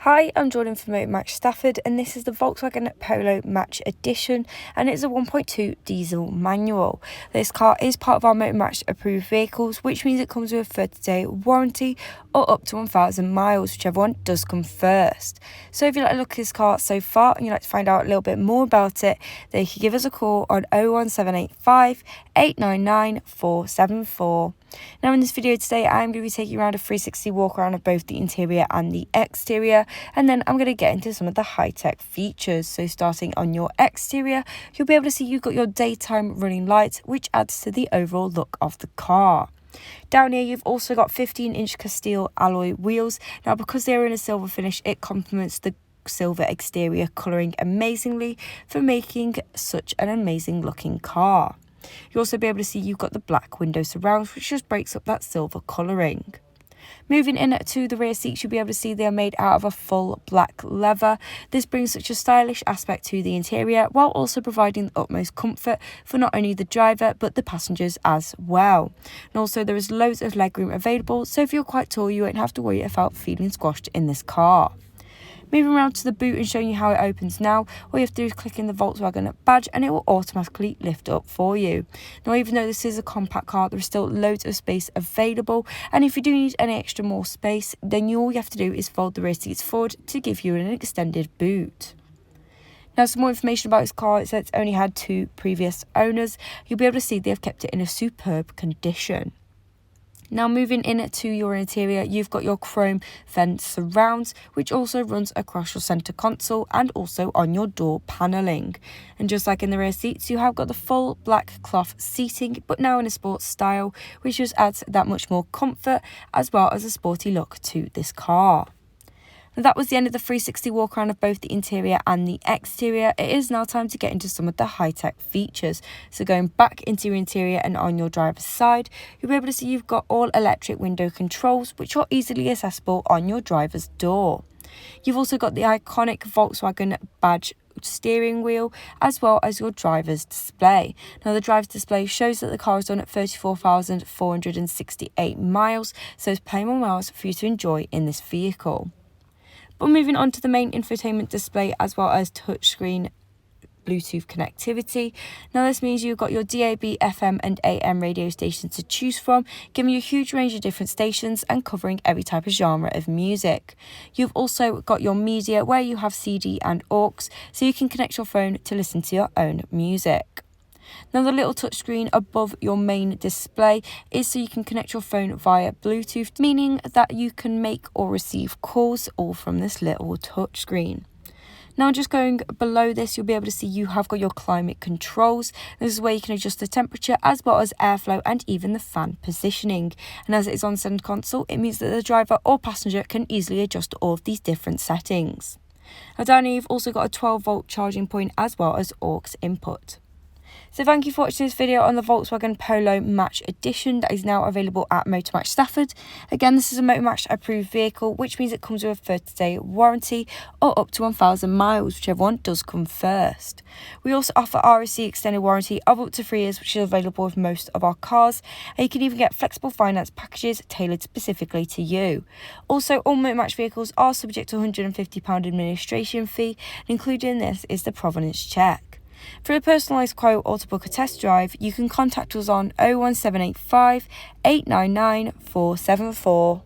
Hi, I'm Jordan from Motor Match Stafford, and this is the Volkswagen Polo Match Edition, and it's a 1.2 diesel manual. This car is part of our Motor Match approved vehicles, which means it comes with a 30-day warranty or up to 1,000 miles, whichever one does come first. So if you like to look at this car so far and you'd like to find out a little bit more about it, then you can give us a call on 01785 899 474. Now in this video today, I'm going to be taking you around a 360 walk around of both the interior and the exterior, and then I'm going to get into some of the high-tech features. So starting on your exterior, you'll be able to see you've got your daytime running lights, which adds to the overall look of the car. Down here, you've also got 15-inch Castille alloy wheels. Now because they're in a silver finish, it complements the silver exterior colouring amazingly for making such an amazing looking car. You'll also be able to see you've got the black window surrounds, which just breaks up that silver colouring. Moving in to the rear seats, you'll be able to see they are made out of a full black leather. This brings such a stylish aspect to the interior, while also providing the utmost comfort for not only the driver but the passengers as well. And also there is loads of legroom available, so if you're quite tall you won't have to worry about feeling squashed in this car. Moving around to the boot and showing you how it opens now, all you have to do is click in the Volkswagen badge and it will automatically lift up for you. Now even though this is a compact car, there is still loads of space available, and if you do need any extra more space, then all you have to do is fold the rear seats forward to give you an extended boot. Now some more information about this car. It says it's only had 2 previous owners. You'll be able to see they have kept it in a superb condition. Now moving into your interior, you've got your chrome fence surrounds, which also runs across your centre console and also on your door panelling. And just like in the rear seats, you have got the full black cloth seating, but now in a sports style, which just adds that much more comfort as well as a sporty look to this car. Now that was the end of the 360 walk around of both the interior and the exterior. It is now time to get into some of the high-tech features. So going back into your interior and on your driver's side, you'll be able to see you've got all electric window controls, which are easily accessible on your driver's door. You've also got the iconic Volkswagen badge steering wheel as well as your driver's display. Now the driver's display shows that the car is done at 34,468 miles, so there's plenty more miles for you to enjoy in this vehicle. But moving on to the main infotainment display as well as touchscreen Bluetooth connectivity. Now this means you've got your DAB, FM and AM radio stations to choose from, giving you a huge range of different stations and covering every type of genre of music. You've also got your media where you have CD and aux, so you can connect your phone to listen to your own music. Now the little touchscreen above your main display is so you can connect your phone via Bluetooth, meaning that you can make or receive calls all from this little touchscreen. Now just going below this, you'll be able to see you have got your climate controls. This is where you can adjust the temperature as well as airflow and even the fan positioning. And as it is on center console, it means that the driver or passenger can easily adjust all of these different settings. Now down here you've also got a 12-volt charging point as well as aux input. So thank you for watching this video on the Volkswagen Polo Match Edition that is now available at Motor Match Stafford. Again, this is a Motor Match approved vehicle, which means it comes with a 30-day warranty or up to 1,000 miles, whichever one does come first. We also offer RSC extended warranty of up to 3 years, which is available with most of our cars, and you can even get flexible finance packages tailored specifically to you. Also, all Motor Match vehicles are subject to a £150 administration fee, and included in this is the provenance check. For a personalised quote or to book a test drive, you can contact us on 01785 899 474.